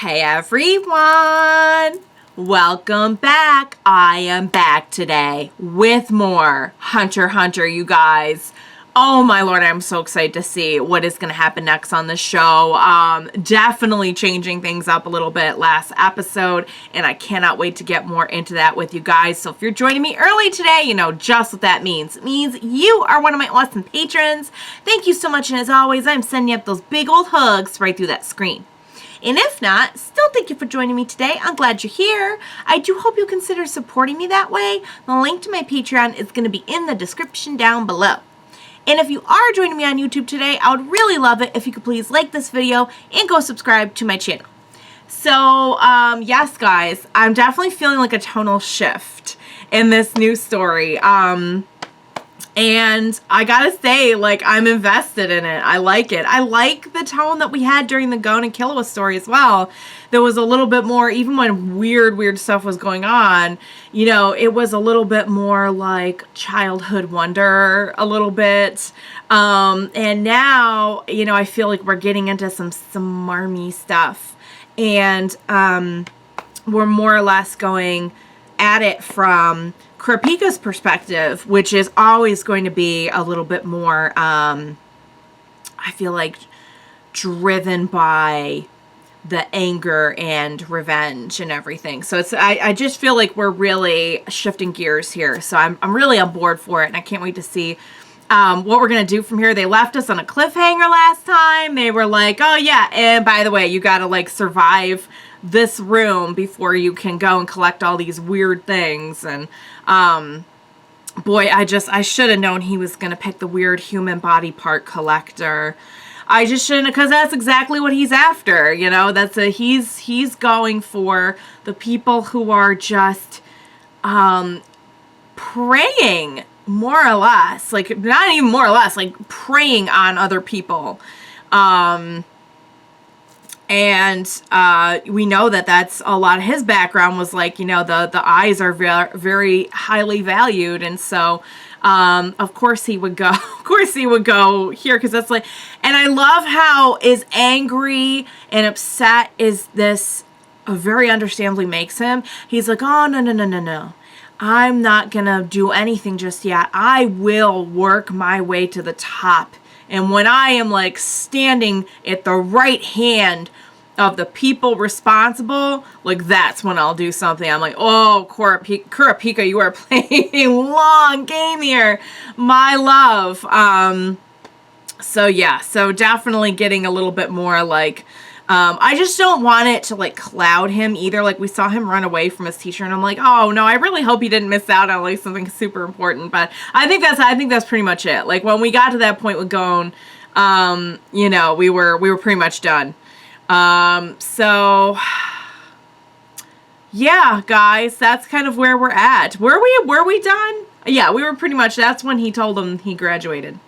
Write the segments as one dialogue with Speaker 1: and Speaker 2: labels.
Speaker 1: Hey everyone! Welcome back. I am back today with more Hunter x Hunter, you guys. Oh my lord, I'm so excited to see what is going to happen next on the show. Definitely changing things up a little bit last episode, and I cannot wait to get more into that with you guys. So if you're joining me early today, you know just what that means. It means you are one of my awesome patrons. Thank you so much, and as always, I'm sending you up those big old hugs right through that screen. And if not, still thank you for joining me today. I'm glad you're here. I do hope you consider supporting me that way. The link to my Patreon is going to be in the description down below. And if you are joining me on YouTube today, I would really love it if you could please like this video and go subscribe to my channel. So, yes guys, I'm definitely feeling like a tonal shift in this new story. And I gotta say, like, I'm invested in it. I like it. I like the tone that we had during the Gon and Killua story as well. There was a little bit more, even when weird stuff was going on, you know, it was a little bit more like childhood wonder a little bit. And now, you know, I feel like we're getting into some smarmy stuff. And we're more or less going at it from Kurapika's perspective, which is always going to be a little bit more, I feel like, driven by the anger and revenge and everything. So it's, I just feel like we're really shifting gears here. So I'm really on board for it, and I can't wait to see what we're going to do from here. They left us on a cliffhanger last time. They were like, oh yeah, and by the way, you got to like survive this room before you can go and collect all these weird things. And boy, I should have known he was gonna pick the weird human body part collector. I just shouldn't, because that's exactly what he's after, you know. That's he's going for the people who are just preying, more or less, like not even more or less, like preying on other people. And we know that that's a lot of his background was like, you know, the eyes are very highly valued. And so, of course he would go, here. Cause that's like, and I love how as angry and upset as this very understandably makes him. He's like, oh, no. I'm not gonna do anything just yet. I will work my way to the top. And when I am like standing at the right hand of the people responsible, like that's when I'll do something. I'm like, oh, Kurapika, you are playing a long game here, my love. So yeah, so definitely getting a little bit more like, I just don't want it to like cloud him either. Like we saw him run away from his teacher, and I'm like, oh no, I really hope he didn't miss out on like something super important. But I think that's pretty much it. Like when we got to that point with Gon, you know, we were pretty much done. So yeah, guys, that's kind of where we're at. Were we done? Yeah, we were pretty much, that's when he told him he graduated.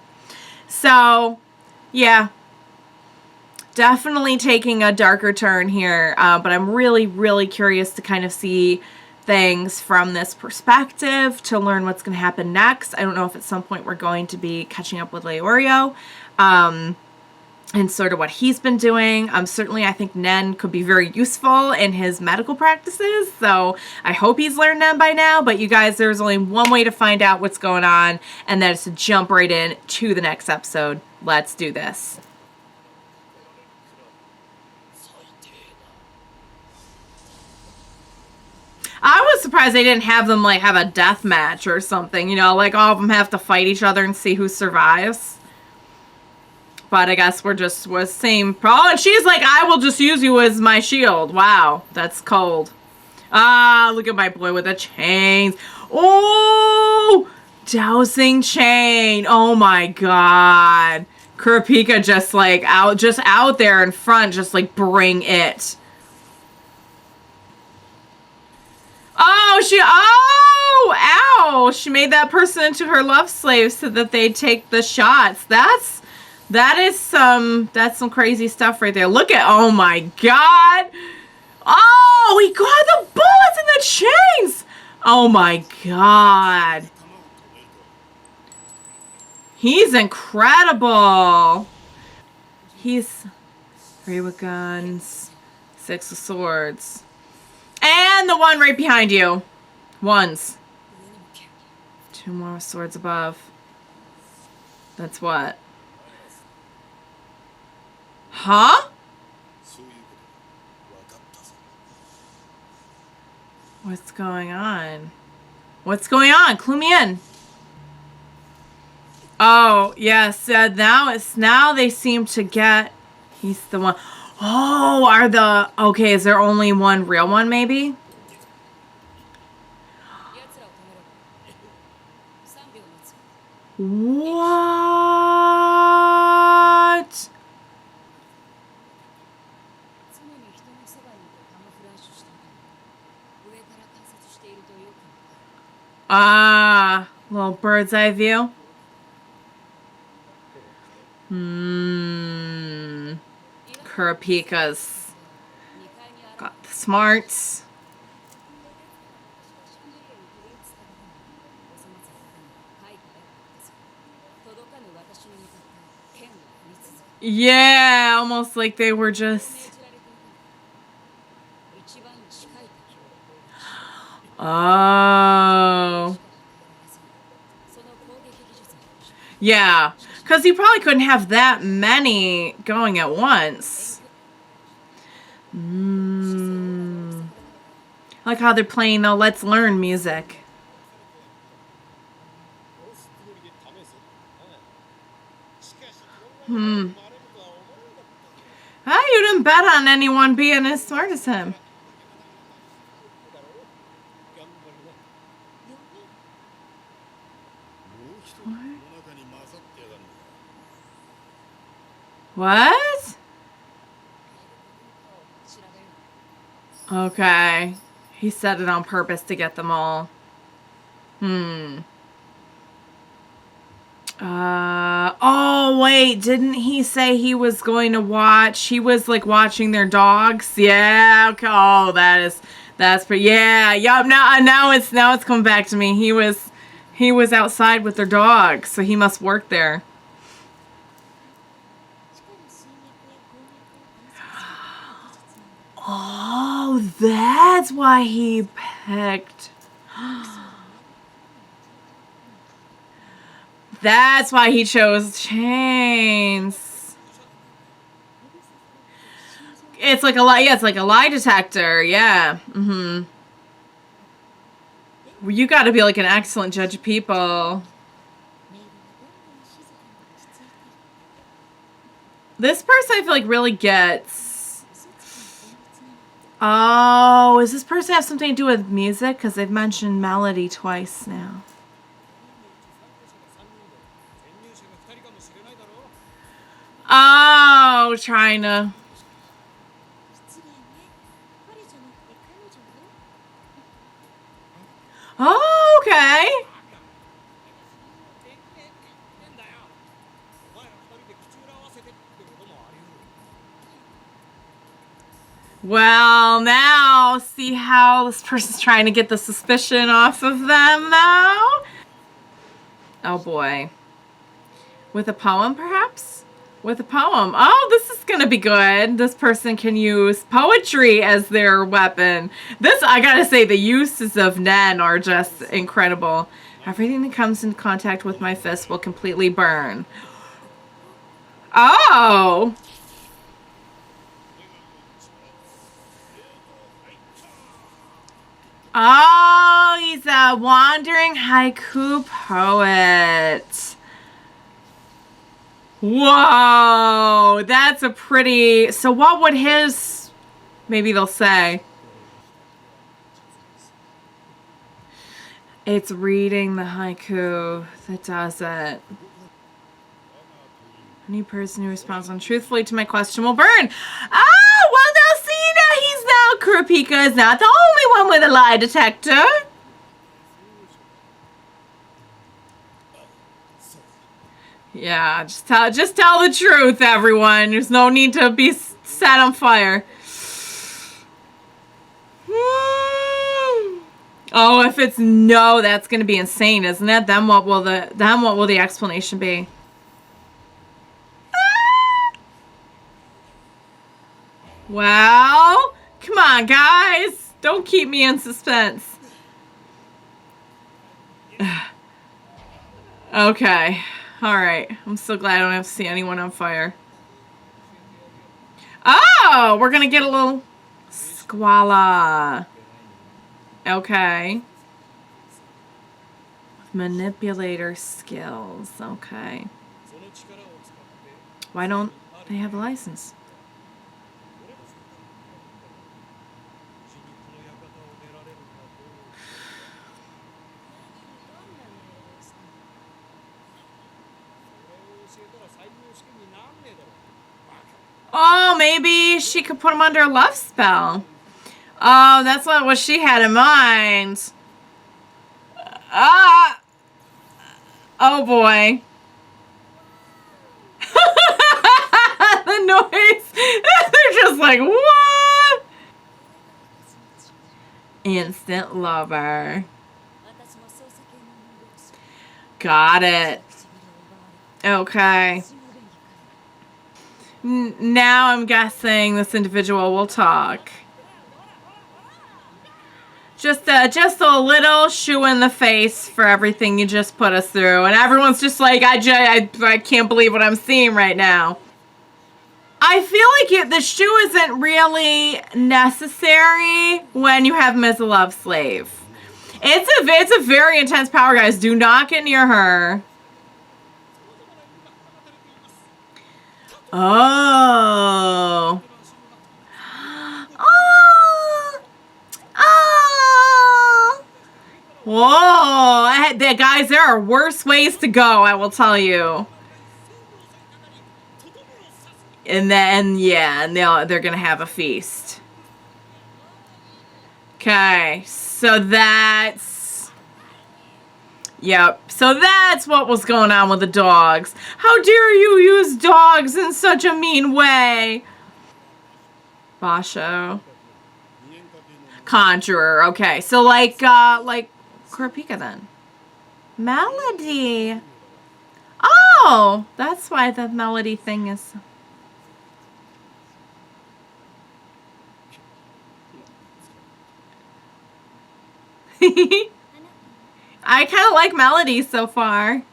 Speaker 1: So yeah, definitely taking a darker turn here, but I'm really curious to kind of see things from this perspective, to learn what's going to happen next. I don't know if at some point we're going to be catching up with Leorio, and sort of what he's been doing. Certainly I think Nen could be very useful in his medical practices, so I hope he's learned them by now. But you guys, there's only one way to find out what's going on, and that is to jump right in to the next episode. Let's do this. I was surprised they didn't have them like have a death match or something, you know, like all of them have to fight each other and see who survives. But I guess we're same. Oh, and she's like, I will just use you as my shield. Wow, that's cold. Ah, look at my boy with the chains. Oh, dowsing chain. Oh my god. Kurapika just like out there in front, just like bring it. Oh, she made that person into her love slave so that they take the shots. That's some crazy stuff right there. Look at, oh my god. Oh, he got the bullets and the chains. Oh my god. He's incredible. He's free with guns. 6 of swords. And the one right behind you. Ones. 2 more swords above. That's what? Huh? What's going on? What's going on? Clue me in. Oh, yes. Now they seem to get... He's the one. Oh, are the... Okay, is there only one real one, maybe? What? Ah, little bird's eye view. Kurapika's got the smarts. Yeah, almost like they were just... Oh. Yeah, because you probably couldn't have that many going at once. I like how they're playing the Let's Learn music. You didn't bet on anyone being as smart as him. What? Okay. He said it on purpose to get them all. Oh, wait. Didn't he say he was going to watch? He was, like, watching their dogs? Yeah. Okay. Oh, that's pretty... Yeah. Yup. Now it's coming back to me. He was outside with their dogs, so he must work there. Oh, that's why he picked... That's why he chose chains. It's like a lie. Yeah, it's like a lie detector. Yeah. Well, you got to be like an excellent judge of people. This person I feel like really gets... Oh, does this person have something to do with music? Because they've mentioned melody twice now. Oh, trying to... Oh, okay. Well, now see how this person's trying to get the suspicion off of them now? Oh boy. With a poem, perhaps? With a poem. Oh, this is going to be good. This person can use poetry as their weapon. This, I gotta say, the uses of Nen are just incredible. Everything that comes in contact with my fist will completely burn. Oh! Oh, he's a wandering haiku poet. Whoa, that's a pretty... So what would his... Maybe they'll say. It's reading the haiku that does it. Any person who responds untruthfully to my question will burn. Oh, well, now see, Kurapika is not the only one with a lie detector. Yeah, just tell the truth, everyone. There's no need to be set on fire. Oh, if it's no, that's going to be insane, isn't it? Then what will the explanation be? Well, come on, guys. Don't keep me in suspense. Okay. Alright. I'm so glad I don't have to see anyone on fire. Oh! We're gonna get a little squala. Okay. Manipulator skills. Okay. Why don't they have a license? Oh, maybe she could put him under a love spell. Oh, that's not what she had in mind. Ah! Oh, boy. The noise. They're just like, what? Instant lover. Got it. Okay. Now I'm guessing this individual will talk. Just a little shoe in the face for everything you just put us through. And everyone's just like, I can't believe what I'm seeing right now. I feel like the shoe isn't really necessary when you have him as a love slave. It's a very intense power, guys. Do not get near her. Oh. Oh. Oh. Whoa. Guys, there are worse ways to go, I will tell you. And then, yeah, and they're going to have a feast. Okay, so that's... Yep, so that's what was going on with the dogs. How dare you use dogs in such a mean way? Basho. Conjurer, okay. So like Kurapika then. Melody. Oh, that's why the melody thing is... I kind of like Melody so far.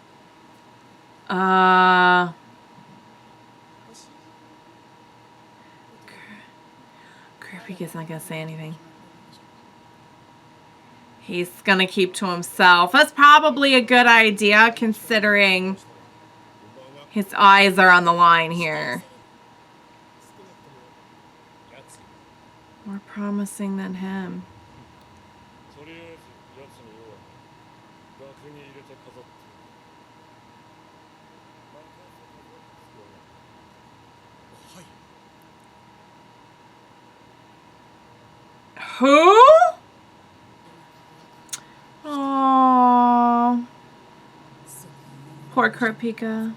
Speaker 1: Kurapika's not gonna say anything. He's gonna keep to himself. That's probably a good idea considering his eyes are on the line here. More promising than him. Who? Oh, poor Kurapika.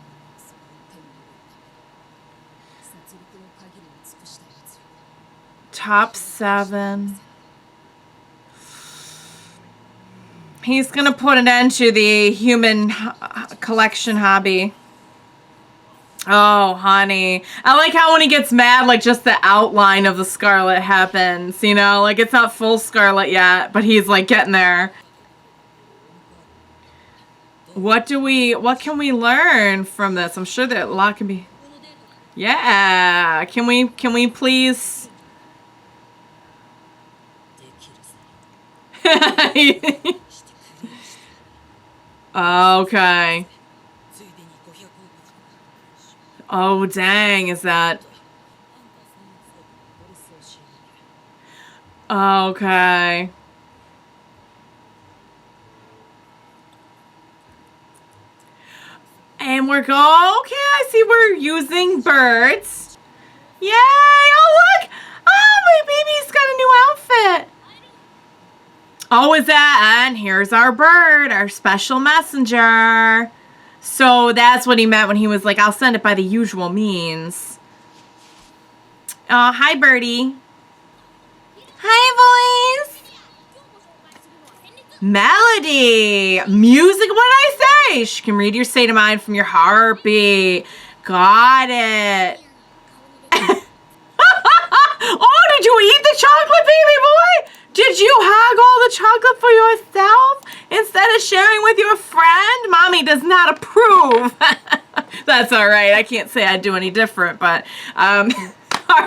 Speaker 1: Top 7. He's gonna put an end to the human collection hobby. Oh, honey. I like how when he gets mad, like, just the outline of the scarlet happens, you know? Like, it's not full scarlet yet, but he's, like, getting there. What can we learn from this? I'm sure that a lot can be... Yeah! Can we please... Okay. Oh, dang, is that... Okay. And we're going... Okay, I see we're using birds. Yay! Oh, look! Oh, my baby's got a new outfit. Oh, is that? And here's our bird, our special messenger. So that's what he meant when he was like, I'll send it by the usual means. Hi, birdie. Hi, boys. Melody. Music, what did I say? She can read your state of mind from your heartbeat. Got it. did you eat the chocolate, baby boy? Did you hog all the chocolate for yourself instead of sharing with your friend? Mommy does not approve. That's all right. I can't say I'd do any different, but all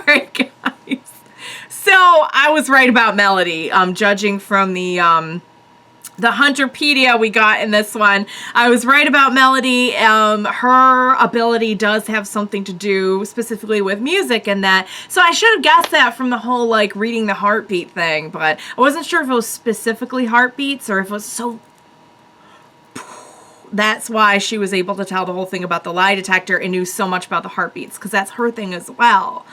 Speaker 1: right, guys. So I was right about Melody. Judging from the Hunterpedia we got in this one, I was right about Melody. Her ability does have something to do specifically with music and that. So I should have guessed that from the whole like reading the heartbeat thing, but I wasn't sure if it was specifically heartbeats or if it was so. That's why she was able to tell the whole thing about the lie detector and knew so much about the heartbeats, because that's her thing as well.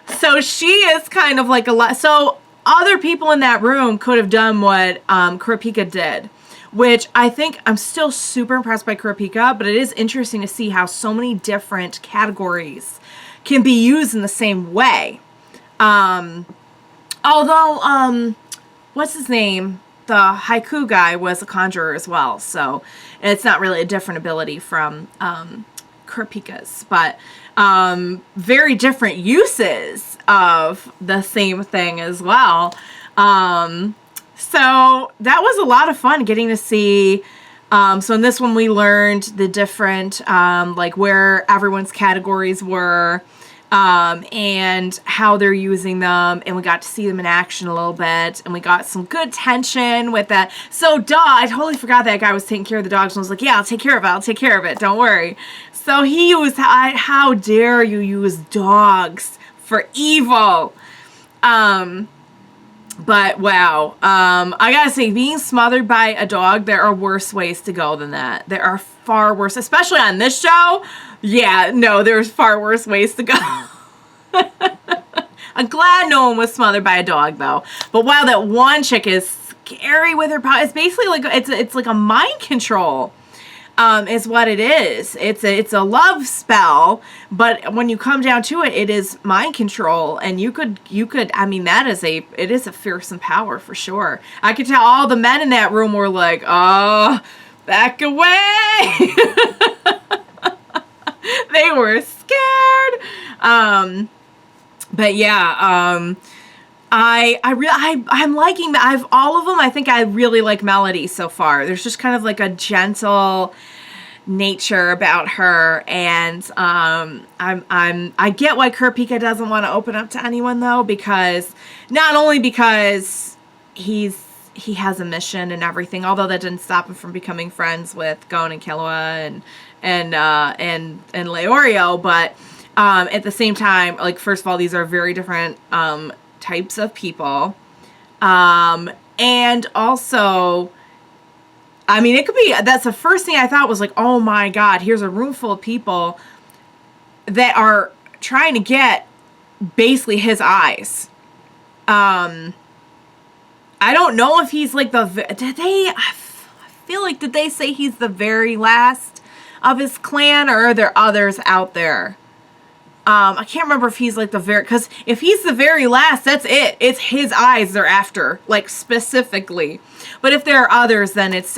Speaker 1: So she is kind of like a lot. So other people in that room could have done what Kurapika did, which I think I'm still super impressed by Kurapika, but it is interesting to see how so many different categories can be used in the same way. Although, what's his name? The haiku guy was a conjurer as well, so it's not really a different ability from Kurapika's, but very different uses of the same thing as well. So that was a lot of fun getting to see. So in this one we learned the different like where everyone's categories were, and how they're using them, and we got to see them in action a little bit, and we got some good tension with that. So I totally forgot that guy was taking care of the dogs, and was like, yeah, I'll take care of it, don't worry. So he used, how dare you use dogs for evil. But wow, I gotta say, being smothered by a dog, there are worse ways to go than that. There are far worse, especially on this show. Yeah, no, there's far worse ways to go. I'm glad no one was smothered by a dog though. But wow, that one chick is scary with her power. It's basically like it's like a mind control. Is what it is. It's a love spell, but when you come down to it, it is mind control, and you could. I mean, it is a fearsome power for sure. I could tell all the men in that room were like, "Oh, back away!" They were scared. But yeah, I'm liking. I've all of them. I think I really like Melody so far. There's just kind of like a gentle nature about her, and I get why Kurapika doesn't want to open up to anyone though, because not only because he has a mission and everything, although that didn't stop him from becoming friends with Gon and Killua and Leorio, but at the same time, like, first of all, these are very different types of people, and also, I mean, it could be, that's the first thing I thought was like, oh my god, here's a room full of people that are trying to get basically his eyes. I don't know if he's like I feel like, did they say he's the very last of his clan, or are there others out there? I can't remember if he's like the very, because if he's the very last, that's it. It's his eyes they're after, like, specifically. But if there are others, then it's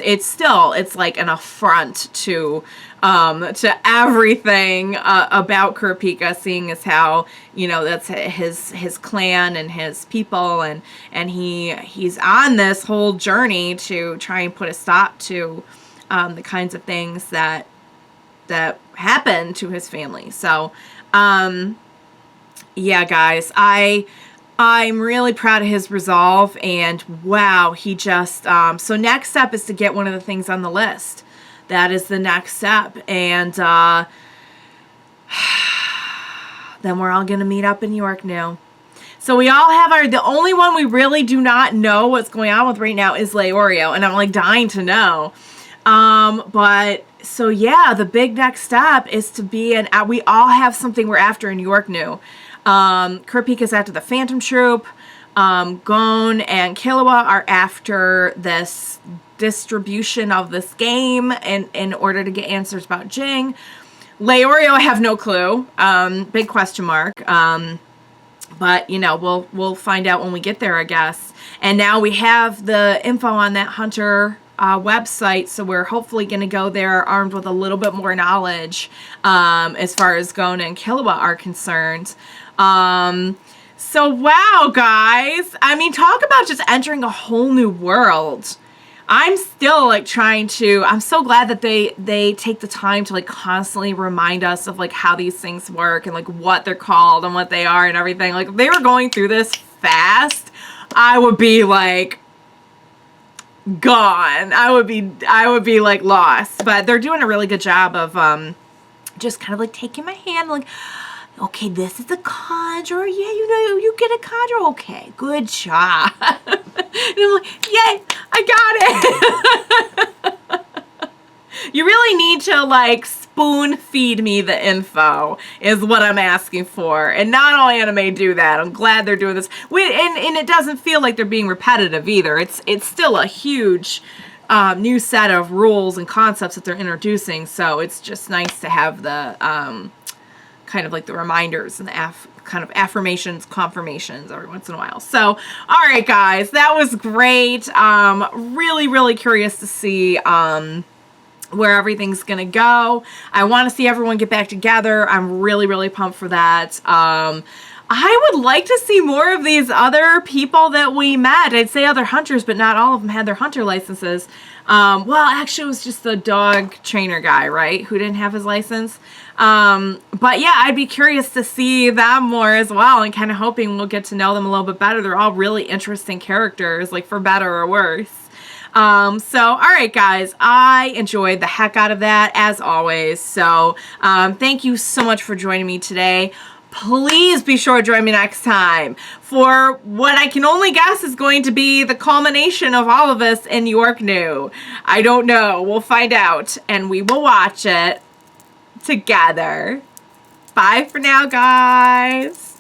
Speaker 1: like an affront to everything about Kurapika, seeing as how, you know, that's his clan and his people, and he's on this whole journey to try and put a stop to the kinds of things that happen to his family. So yeah, guys, I'm really proud of his resolve, and wow, he just, so next step is to get one of the things on the list. That is the next step, and then we're all going to meet up in Yorknew. So we all have the only one we really do not know what's going on with right now is Leorio, and I'm like dying to know. But so yeah, the big next step is to be we all have something we're after in Yorknew. Kurapika's after the Phantom Troop. Gon and Killua are after this distribution of this game in order to get answers about Jing. Leorio, I have no clue. Big question mark. But you know, we'll find out when we get there, I guess. And now we have the info on that Hunter website, so we're hopefully going to go there armed with a little bit more knowledge as far as Gon and Killua are concerned. So, wow, guys. I mean, talk about just entering a whole new world. I'm still like I'm so glad that they take the time to like constantly remind us of like how these things work and like what they're called and what they are and everything. Like if they were going through this fast, I would be like gone. I would be like lost. But they're doing a really good job of just kind of like taking my hand like, okay, this is a conjurer. Yeah, you know, you get a conjurer. Okay, good job. And I'm like, yay, I got it. You really need to like spoon feed me the info is what I'm asking for. And not all anime do that. I'm glad they're doing this. And it doesn't feel like they're being repetitive either. It's still a huge new set of rules and concepts that they're introducing. So it's just nice to have the kind of like the reminders and the kind of affirmations, confirmations every once in a while. So, all right, guys, that was great. Really, really curious to see where everything's gonna go. I want to see everyone get back together. I'm really, really pumped for that. I would like to see more of these other people that we met. I'd say other hunters, but not all of them had their hunter licenses. Well, actually, it was just the dog trainer guy, right, who didn't have his license. But yeah, I'd be curious to see them more as well, and kind of hoping we'll get to know them a little bit better. They're all really interesting characters, like for better or worse. So, all right, guys, I enjoyed the heck out of that, as always. So, thank you so much for joining me today. Please be sure to join me next time for what I can only guess is going to be the culmination of all of us in Yorknew. I don't know. We'll find out, and we will watch it together. Bye for now, guys.